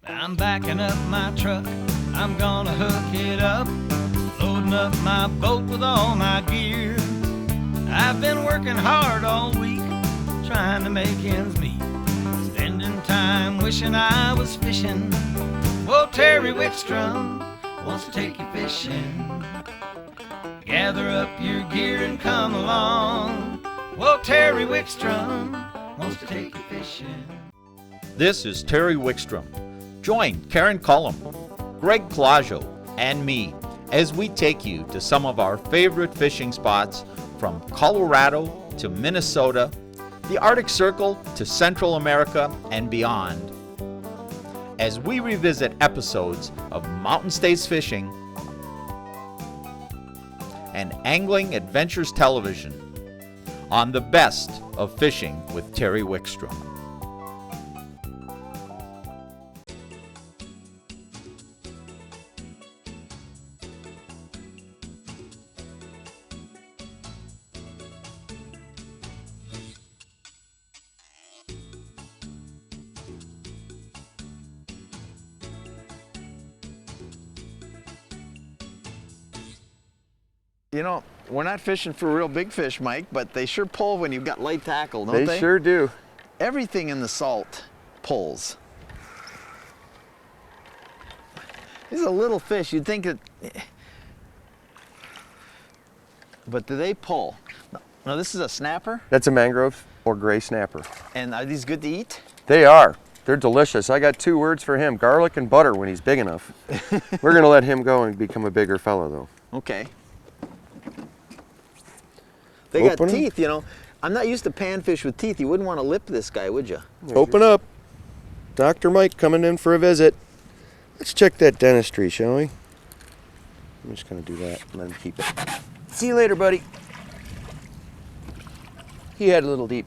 I'm backing up my truck, I'm gonna hook it up, loading up my boat with all my gear. I've been working hard all week, trying to make ends meet, spending time wishing I was fishing. Well, Terry Wickstrom wants to take you fishing. Gather up your gear and come along. Well, Terry Wickstrom wants to take you fishing. This is Terry Wickstrom. Join Karen Cullum, Greg Plaggio, and me as we take you to some of our favorite fishing spots from Colorado to Minnesota, the Arctic Circle to Central America and beyond, as we revisit episodes of Mountain States Fishing and Angling Adventures Television on the best of fishing with Terry Wickstrom. You know, we're not fishing for real big fish, Mike, but they sure pull when you've got light tackle, don't they? They sure do. Everything in the salt pulls. These are little fish. You'd think that, but do they pull? Now this is a snapper, That's a mangrove or gray snapper. and are these good to eat? They are. They're delicious. I got 2 words for him: garlic and butter when he's big enough. We're gonna let him go and become a bigger fellow though. Okay. They got Open 'em. teeth, you know. I'm not used to panfish with teeth. You wouldn't want to lip this guy, would you? Open up. Dr. Mike coming in for a visit. Let's check that dentistry, shall we? I'm just gonna do that and let him keep it. See you later, buddy. He had a little deep.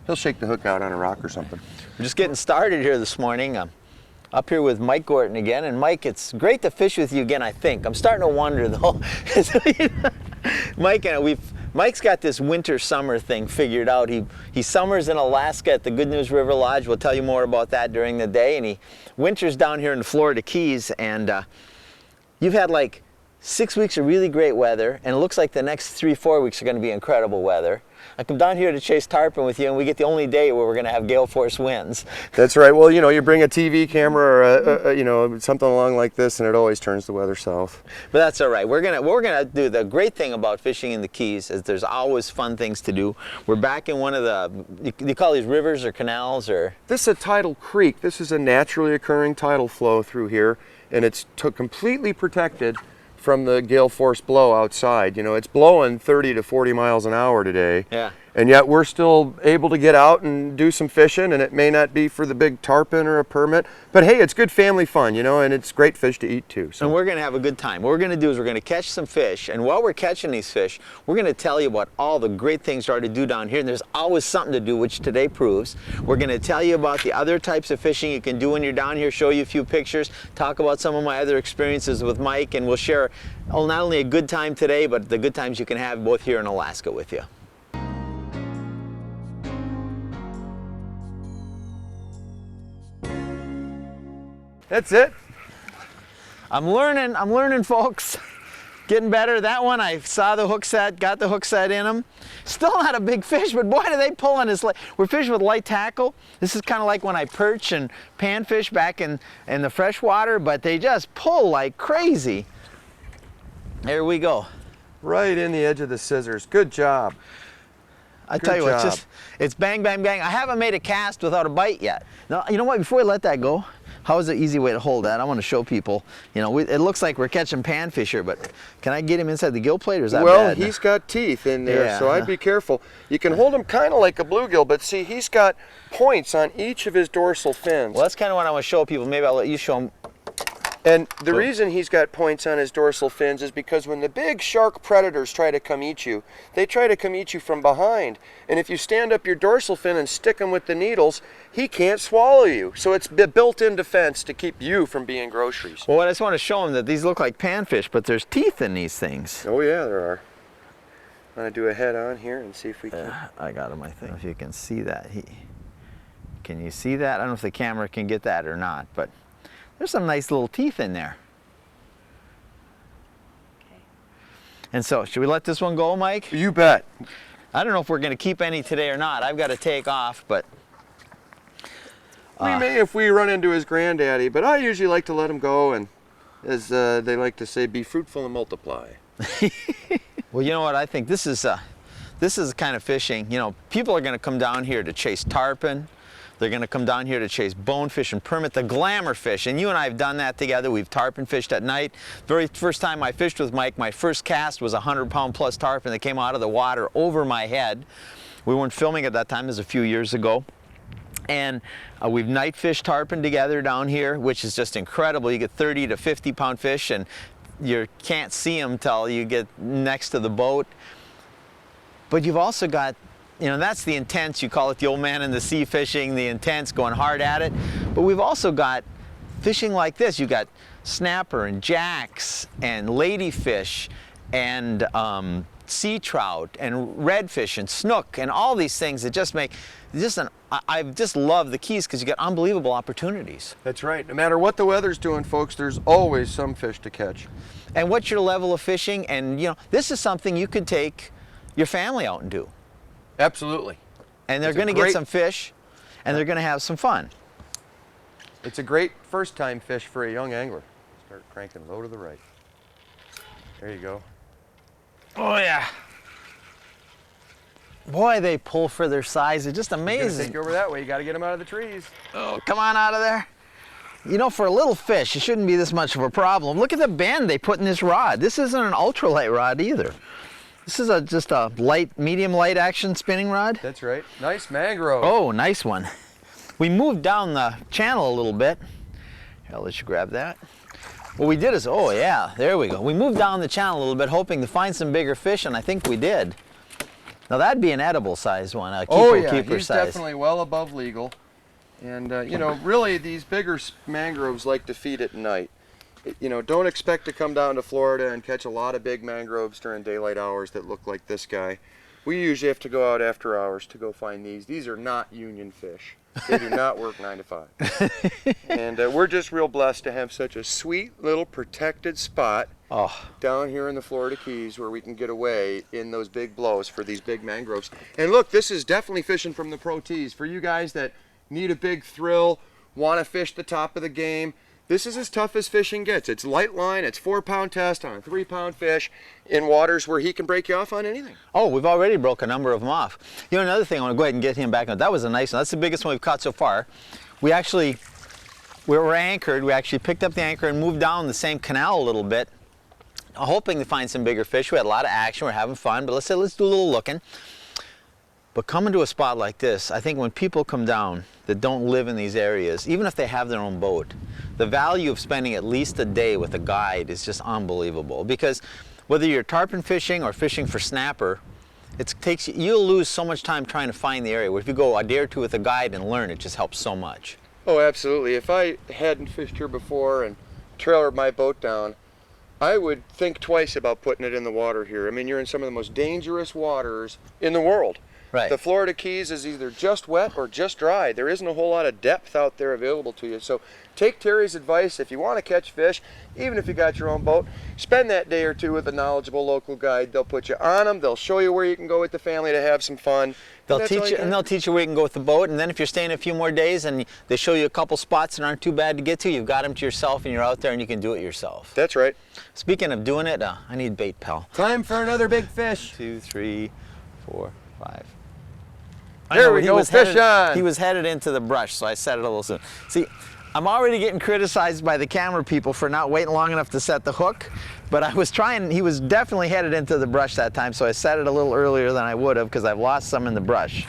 He'll shake the hook out on a rock or something. We're just getting started here this morning. I'm up here with Mike Gorton again. And Mike, it's great to fish with you again, I think. I'm starting to wonder though. Mike's got this winter-summer thing figured out. He summers in Alaska at the Good News River Lodge. We'll tell you more about that during the day. And he winters down here in the Florida Keys. And you've had like 6 weeks of really great weather. And it looks like the next 3-4 weeks are going to be incredible weather. I come down here to chase tarpon with you, and we get the only day where we're going to have gale force winds. That's right. Well, you know, you bring a TV camera or you know, something along like this, and it always turns the weather south. But that's all right. We're gonna do. The great thing about fishing in the Keys is there's always fun things to do. We're back in one of the, you call these rivers or canals or? This is a tidal creek. This is a naturally occurring tidal flow through here, and it's completely protected from the gale force blow outside. You know, it's blowing 30 to 40 miles an hour today. Yeah. And yet we're still able to get out and do some fishing, and it may not be for the big tarpon or a permit, but hey, it's good family fun, you know, and it's great fish to eat too. So. And we're going to have a good time. What we're going to do is we're going to catch some fish, and while we're catching these fish, we're going to tell you about all the great things there are to do down here, and there's always something to do, which today proves. We're going to tell you about the other types of fishing you can do when you're down here, show you a few pictures, talk about some of my other experiences with Mike, and we'll share not only a good time today, but the good times you can have both here in Alaska with you. That's it. I'm learning, folks. Getting better. That one, I saw the hook set, got the hook set in them. Still not a big fish, but boy, do they pull on this. We're fishing with light tackle. This is kind of like when I perch and panfish back in the freshwater, but they just pull like crazy. There we go. Right in the edge of the scissors. Good job. I tell you what, it's bang, bang, bang. I haven't made a cast without a bite yet. Now, you know what, before we let that go, how is the easy way to hold that? I want to show people, you know, it looks like we're catching panfish here, but can I get him inside the gill plate, or is that well, bad? He's got teeth in there, Yeah. so I'd be careful. You can hold him kind of like a bluegill, but see, he's got points on each of his dorsal fins. Well, that's kind of what I want to show people. Maybe I'll let you show them. And the reason he's got points on his dorsal fins is because when the big shark predators try to come eat you, they try to come eat you from behind. And if you stand up your dorsal fin and stick him with the needles, he can't swallow you. So it's a built-in defense to keep you from being groceries. Well, I just want to show them that these look like panfish, but there's teeth in these things. Oh yeah, there are. I'm gonna do a head on here and see if we can. I got him, I think. If you can see that. Can you see that? I don't know if the camera can get that or not, but there's some nice little teeth in there. Okay. And so, should we let this one go, Mike? You bet. I don't know if we're going to keep any today or not. I've got to take off, but... We may if we run into his granddaddy, but I usually like to let him go and, as they like to say, be fruitful and multiply. Well, you know what? I think this is the kind of fishing, you know, people are going to come down here to chase tarpon. They're going to come down here to chase bonefish and permit, the glamour fish. And you and I have done that together. We've tarpon fished at night. Very first time I fished with Mike, my first cast was a 100-pound plus tarpon that came out of the water over my head. We weren't filming at that time, it was a few years ago. And we've night fished tarpon together down here, which is just incredible. You get 30 to 50-pound fish, and you can't see them till you get next to the boat. But you've also got, you know, that's the intense, you call it the old man in the sea fishing, the intense, going hard at it. But we've also got fishing like this. You've got snapper and jacks and ladyfish and sea trout and redfish and snook and all these things that just make I just love the Keys because you get unbelievable opportunities. That's right. No matter what the weather's doing, folks, there's always some fish to catch. And what's your level of fishing? And you know, this is something you could take your family out and do. Absolutely. And they're going to get some fish, and they're going to have some fun. It's a great first-time fish for a young angler. Start cranking low to the right. There you go. Oh yeah. Boy, they pull for their size. It's just He's gonna amazing. take you over that way. You got to get them out of the trees. Oh, come on out of there. You know, for a little fish, it shouldn't be this much of a problem. Look at the bend they put in this rod. This isn't an ultralight rod either. This is just a light, medium light action spinning rod. That's right. Nice mangrove. Oh, nice one. We moved down the channel a little bit. Here, I'll let you grab that. What we did is, oh yeah, there we go. We moved down the channel a little bit, hoping to find some bigger fish, and I think we did. Now that'd be an edible size one, a keeper he's size. definitely well above legal. And you know, really these bigger mangroves like to feed at night. You know, don't expect to come down to Florida and catch a lot of big mangroves during daylight hours that look like this guy. We usually have to go out after hours to go find these. These are not union fish. They do not work 9 to 5. And we're just real blessed to have such a sweet little protected spot down here in the Florida Keys where we can get away in those big blows for these big mangroves. And look, this is definitely fishing from the pro tees. For you guys that need a big thrill, want to fish the top of the game, this is as tough as fishing gets. It's light line, it's 4-pound test on a 3-pound fish in waters where he can break you off on anything. Oh, we've already broke a number of them off. You know, another thing, I want to go ahead and get him back on. That was a nice one. That's the biggest one we've caught so far. We were anchored. We actually picked up the anchor and moved down the same canal a little bit, hoping to find some bigger fish. We had a lot of action. We're having fun, but let's do a little looking. But coming to a spot like this, I think when people come down that don't live in these areas, even if they have their own boat, the value of spending at least a day with a guide is just unbelievable. Because whether you're tarpon fishing or fishing for snapper, you'll lose so much time trying to find the area. Where if you go a day or two with a guide and learn, it just helps so much. Oh, absolutely. If I hadn't fished here before and trailered my boat down, I would think twice about putting it in the water here. I mean, you're in some of the most dangerous waters in the world. Right. The Florida Keys is either just wet or just dry. There isn't a whole lot of depth out there available to you. So take Terry's advice. If you want to catch fish, even if you got your own boat, spend that day or two with a knowledgeable local guide. They'll put you on them. They'll show you where you can go with the family to have some fun. They'll teach you where you can go with the boat, and then if you're staying a few more days and they show you a couple spots that aren't too bad to get to, you've got them to yourself and you're out there and you can do it yourself. That's right. Speaking of doing it, I need bait, pal. Time for another big fish. 2, 3, 4, 5. There we go, fish on. He was headed into the brush, so I set it a little soon. See, I'm already getting criticized by the camera people for not waiting long enough to set the hook, but I was trying, he was definitely headed into the brush that time, so I set it a little earlier than I would have because I've lost some in the brush.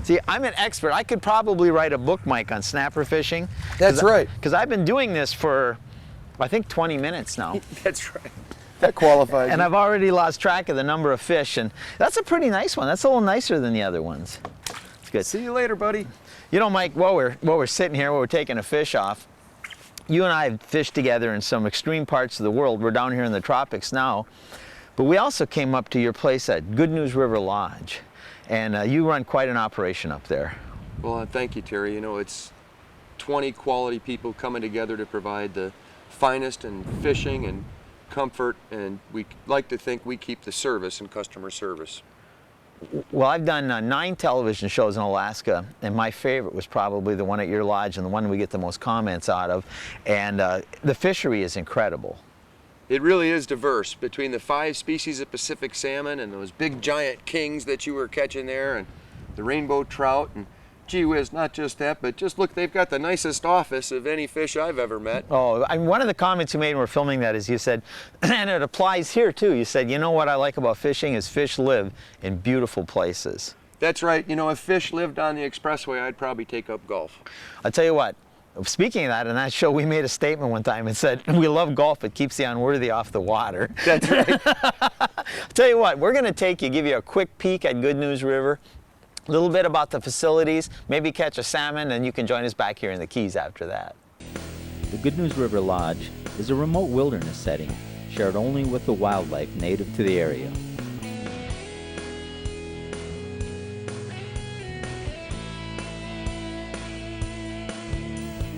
See, I'm an expert. I could probably write a book, Mike, on snapper fishing. That's right. Because I've been doing this for, I think, 20 minutes now. That's right. That qualifies. And I've already lost track of the number of fish, and that's a pretty nice one. That's a little nicer than the other ones. It's good. See you later, buddy. You know, Mike, while we're sitting here, while we're taking a fish off, you and I have fished together in some extreme parts of the world. We're down here in the tropics now, but we also came up to your place at Good News River Lodge, and you run quite an operation up there. Well, thank you, Terry. You know, it's 20 quality people coming together to provide the finest in fishing and comfort, and we like to think we keep the service and customer service. Well, I've done 9 television shows in Alaska, and my favorite was probably the one at your lodge and the one we get the most comments out of. And the fishery is incredible. It really is diverse, between the 5 species of Pacific salmon and those big giant kings that you were catching there, and the rainbow trout, and gee whiz, not just that, but just look, they've got the nicest office of any fish I've ever met. Oh, I mean, one of the comments you made when we were filming that is you said, and it applies here too, you said, you know what I like about fishing is fish live in beautiful places. That's right. You know, if fish lived on the expressway, I'd probably take up golf. I'll tell you what, speaking of that, in that show we made a statement one time and said, we love golf, it keeps the unworthy off the water. That's right. I'll tell you what, we're going to give you a quick peek at Good News River, a little bit about the facilities, maybe catch a salmon, and you can join us back here in the Keys after that. The Good News River Lodge is a remote wilderness setting, shared only with the wildlife native to the area.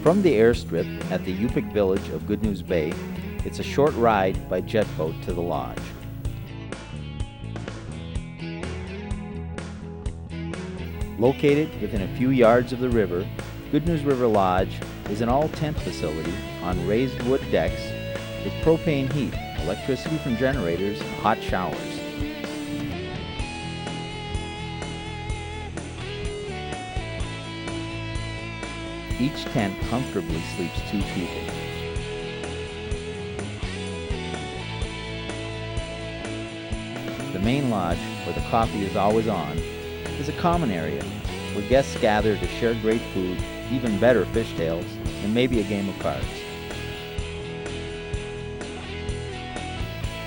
From the airstrip at the Yupik village of Good News Bay, it's a short ride by jet boat to the lodge. Located within a few yards of the river, Good News River Lodge is an all-tent facility on raised wood decks with propane heat, electricity from generators, and hot showers. Each tent comfortably sleeps 2 people. The main lodge, where the coffee is always on, is a common area where guests gather to share great food, even better fishtails, and maybe a game of cards.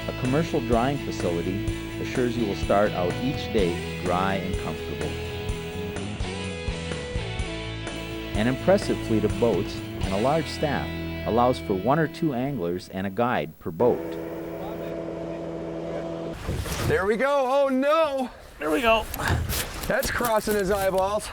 A commercial drying facility assures you will start out each day dry and comfortable. An impressive fleet of boats and a large staff allows for 1 or 2 anglers and a guide per boat. There we go. Oh no! There we go. That's crossing his eyeballs.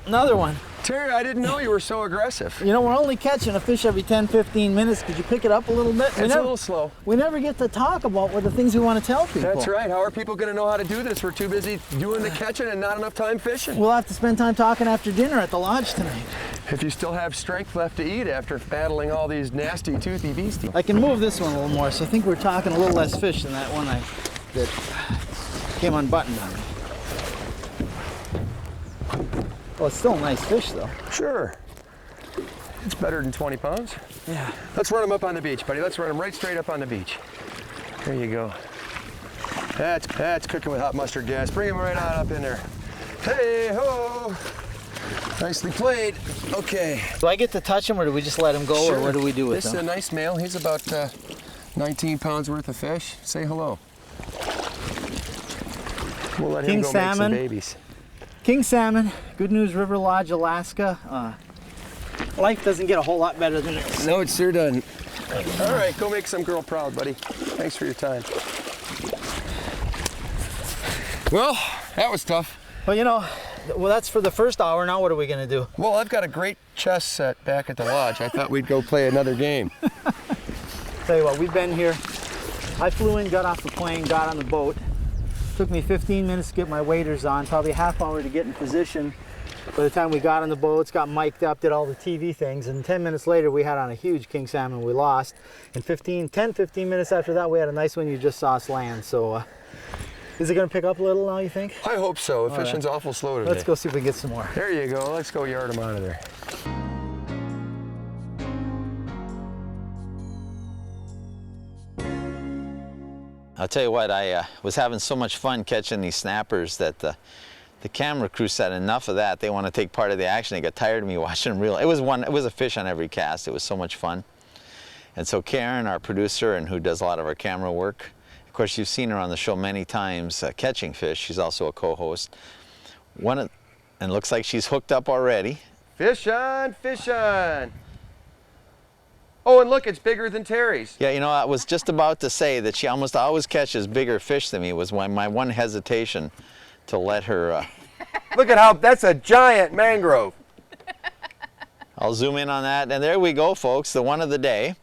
Another one. Terry, I didn't know you were so aggressive. You know, we're only catching a fish every 10-15 minutes. Could you pick it up a little bit? It's a little slow. We never get to talk about what the things we want to tell people. That's right. How are people going to know how to do this? We're too busy doing the catching and not enough time fishing. We'll have to spend time talking after dinner at the lodge tonight. If you still have strength left to eat after battling all these nasty, toothy beasties. I can move this one a little more, so I think we're talking a little less fish than that one that came unbuttoned on me. Well, it's still a nice fish, though. Sure. It's better than 20 pounds. Yeah. Let's run him up on the beach, buddy. Let's run him right straight up on the beach. There you go. That's cooking with hot mustard gas. Bring him right on up in there. Hey ho! Nicely played. Okay. Do I get to touch him, or do we just let him go, or what do we do with him? This is a nice male. He's about 19 pounds worth of fish. Say hello. We'll let him go make some babies. King salmon, Good News River Lodge, Alaska. Life doesn't get a whole lot better than this. No, it sure doesn't. All right, go make some girl proud, buddy. Thanks for your time. Well, that was tough. Well, you know, that's for the first hour. Now what are we going to do? Well, I've got a great chess set back at the lodge. I thought we'd go play another game. Tell you what, we've been here. I flew in, got off the plane, got on the boat. Took me 15 minutes to get my waders on, probably a half hour to get in position. By the time we got on the boats, got mic'd up, did all the TV things, and 10 minutes later we had on a huge king salmon we lost. And 10, 15 minutes after that we had a nice one. You just saw us land. So is it going to pick up a little now, you think? I hope so. Fishing's awful slow today. Let's go see if we can get some more. There you go. Let's go yard them out of there. I'll tell you what, I was having so much fun catching these snappers that the camera crew said enough of that. They want to take part of the action. They got tired of me watching them reel. It was a fish on every cast. It was so much fun. And so Karen, our producer and who does a lot of our camera work, of course you've seen her on the show many times catching fish. She's also a co-host. And looks like she's hooked up already. Fish on, fish on. Oh, and look, it's bigger than Terry's. Yeah, you know, I was just about to say that she almost always catches bigger fish than me. Was my one hesitation to let her Look at how, that's a giant mangrove. I'll zoom in on that, and there we go, folks, the one of the day.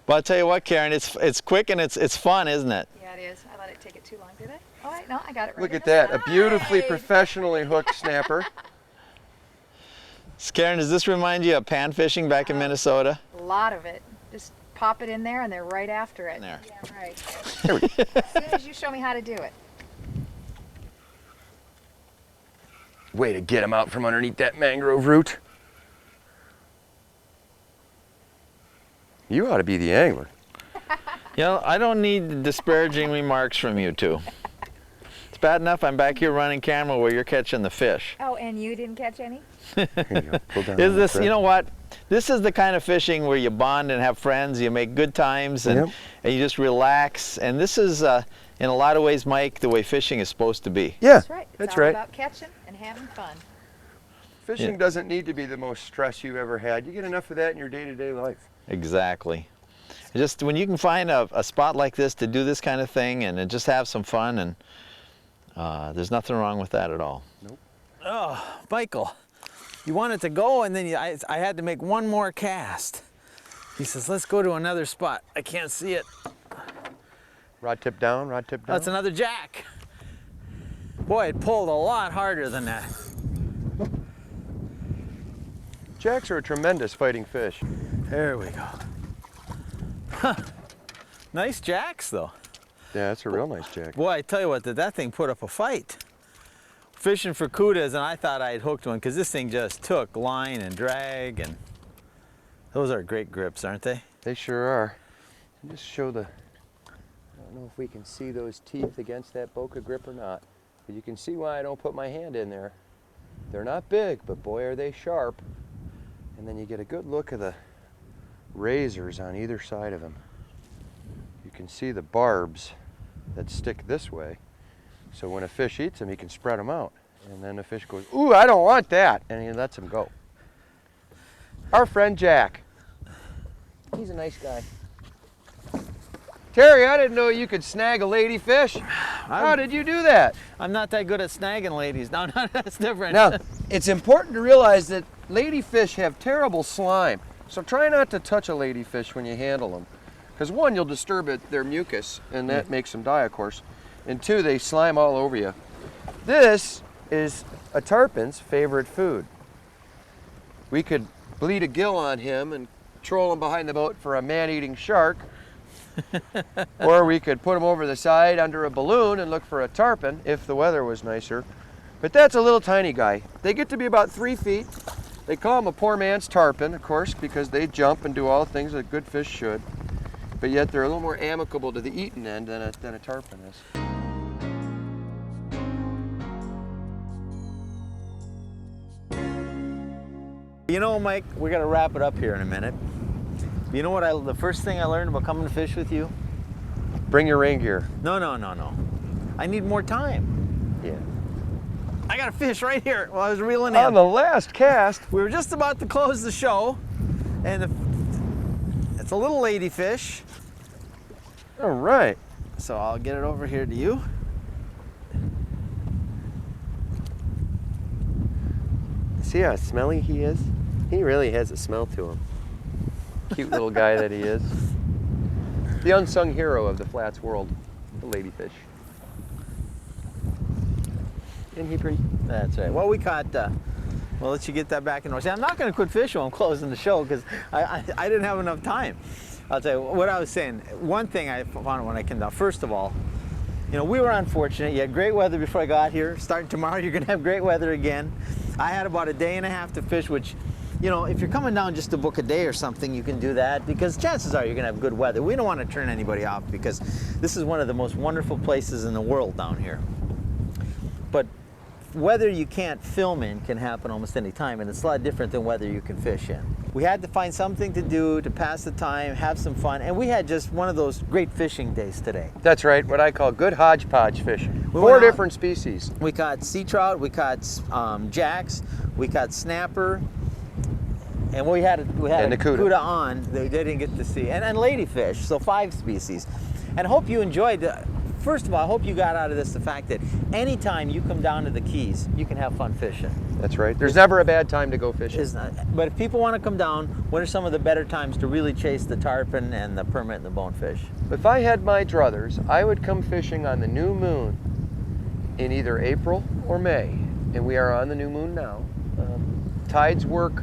But I'll tell you what, Karen, it's quick and it's fun, isn't it? Yeah, it is. I let it take it too long, did I? All right, no, I got it right. Look in at the that, a side. beautifully professionally hooked snapper. Karen, does this remind you of pan fishing back in Minnesota? A lot of it. Just pop it in there and they're right after it. There. Yeah, right. As soon as you show me how to do it. Way to get him out from underneath that mangrove root. You ought to be the angler. You know, I don't need disparaging remarks from you two. It's bad enough I'm back here running camera where you're catching the fish. Oh, and you didn't catch any? Here you go. Pull down Is on this, the thread. you know what? This is the kind of fishing where you bond and have friends, you make good times, and, Yep. and you just relax. And this is, in a lot of ways, Mike, the way fishing is supposed to be. Yeah, That's right. It's that's all right. about catching and having fun. Fishing Yeah. doesn't need to be the most stress you've ever had. You get enough of that in your day-to-day life. Exactly. Just when you can find a spot like this to do this kind of thing and just have some fun, and there's nothing wrong with that at all. Nope. Oh, Michael, you wanted to go, and then I had to make one more cast. He says, let's go to another spot. I can't see it. Rod tip down, rod tip down. That's another jack. Boy, it pulled a lot harder than that. Jacks are a tremendous fighting fish. There we go. Huh. Nice jacks, though. Yeah, that's a real nice jack. Boy, I tell you what, did that thing put up a fight. Fishing for cudas, and I thought I had hooked one because this thing just took line and drag, and those are great grips, aren't they? They sure are. Just show the, I don't know if we can see those teeth against that Boca grip or not, but you can see why I don't put my hand in there. They're not big, but boy are they sharp. And then you get a good look at the razors on either side of them. You can see the barbs that stick this way. So when a fish eats them, he can spread them out. And then the fish goes, ooh, I don't want that. And he lets them go. Our friend Jack. He's a nice guy. Terry, I didn't know you could snag a ladyfish. How did you do that? I'm not that good at snagging ladies. No, that's different. Now, it's important to realize that ladyfish have terrible slime. So try not to touch a ladyfish when you handle them. Because one, you'll disturb their mucus, and that makes them die, of course. And two, they slime all over you. This is a tarpon's favorite food. We could bleed a gill on him and troll him behind the boat for a man-eating shark. Or we could put him over the side under a balloon and look for a tarpon if the weather was nicer. But that's a little tiny guy. They get to be about 3 feet. They call him a poor man's tarpon, of course, because they jump and do all the things that good fish should. But yet they're a little more amicable to the eating end than a tarpon is. You know, Mike, we got to wrap it up here in a minute. You know what? The first thing I learned about coming to fish with you? Bring your rain gear. No. I need more time. Yeah. I got a fish right here while I was reeling in. On the last cast, We were just about to close the show, and it's a little ladyfish. all right. So I'll get it over here to you. See how smelly he is? He really has a smell to him. Cute little guy that he is. The unsung hero of the flats world, the ladyfish. Isn't he pretty? That's right. Well, we caught, we'll let you get that back in order. See, I'm not going to quit fishing while I'm closing the show because I didn't have enough time. I'll tell you what I was saying. One thing I found when I came down, first of all, you know, we were unfortunate. You had great weather before I got here. Starting tomorrow, you're going to have great weather again. I had about a day and a half to fish, which, you know, if you're coming down just to book a day or something, you can do that because chances are you're going to have good weather. We don't want to turn anybody off because this is one of the most wonderful places in the world down here. But weather you can't film in can happen almost any time, and it's a lot different than weather you can fish in. We had to find something to do to pass the time, have some fun, and we had just one of those great fishing days today. That's right, what I call good hodgepodge fishing. We 4 went out- different species. We caught sea trout, we caught jacks, we caught snapper, and we had And a the cuda. cuda on that they didn't get to see, and ladyfish, so 5 species. And I hope you enjoyed first of all, I hope you got out of this the fact that anytime you come down to the Keys, you can have fun fishing. That's right. There's never a bad time to go fishing. It's not, but if people want to come down, what are some of the better times to really chase the tarpon and the permit and the bonefish? If I had my druthers, I would come fishing on the new moon in either April or May, and we are on the new moon now. Tides work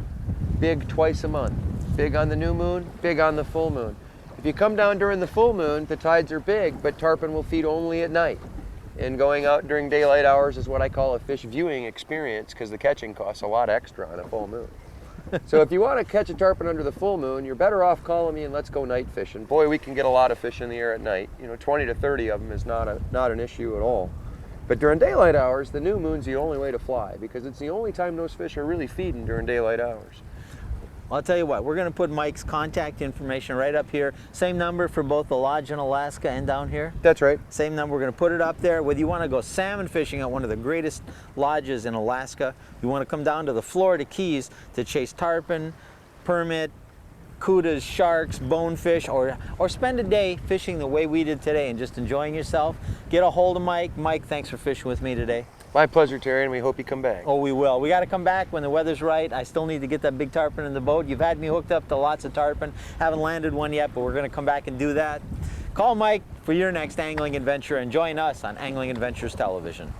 big twice a month. Big on the new moon, big on the full moon. If you come down during the full moon, the tides are big, but tarpon will feed only at night. And going out during daylight hours is what I call a fish viewing experience, because the catching costs a lot extra on a full moon. So if you want to catch a tarpon under the full moon, you're better off calling me and let's go night fishing. Boy, we can get a lot of fish in the air at night. 20 to 30 of them is not an issue at all. But during daylight hours, the new moon's the only way to fly, because it's the only time those fish are really feeding during daylight hours. Well, I'll tell you what, we're going to put Mike's contact information right up here. Same number for both the lodge in Alaska and down here? That's right. Same number, we're going to put it up there. Whether you want to go salmon fishing at one of the greatest lodges in Alaska, you want to come down to the Florida Keys to chase tarpon, permit, cudas, sharks, bonefish, or spend a day fishing the way we did today and just enjoying yourself, get a hold of Mike. Mike, thanks for fishing with me today. My pleasure, Terry, and we hope you come back. Oh, we will. We got to come back when the weather's right. I still need to get that big tarpon in the boat. You've had me hooked up to lots of tarpon. Haven't landed one yet, but we're going to come back and do that. Call Mike for your next angling adventure and join us on Angling Adventures Television.